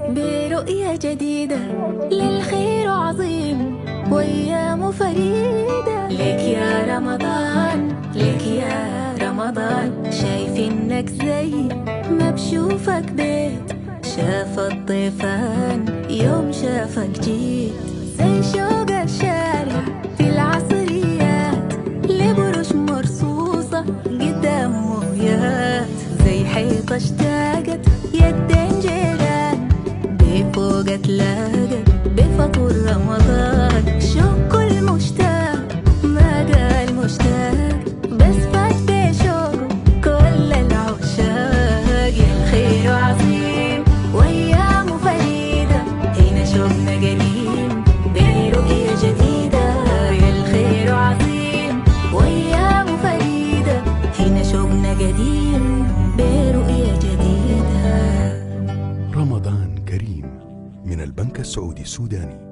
برؤية جديدة للخير عظيم وأيام فريدة. لك يا رمضان، لك يا رمضان، شايفينك زي ما بشوفك بيت. شاف الضيفان يوم شافك جيت، زي شوق الشارع في العصريات، لبرش مرصوصة قدام مويات، زي حيطة اشتاقت يدين جيران، بفوق اتلاقت بفطور رمضان. شوق كل مشتاق ما قال مشتاق، بس فات بشوق كل العشاق. يا الخير عظيم وايام فريدة، هنا شوقنا قديم برؤية جديدة. يا الخير عظيم وايام فريدة، هنا شوقنا قديم برؤية جديدة. رمضان كريم من البنك السعودي السوداني.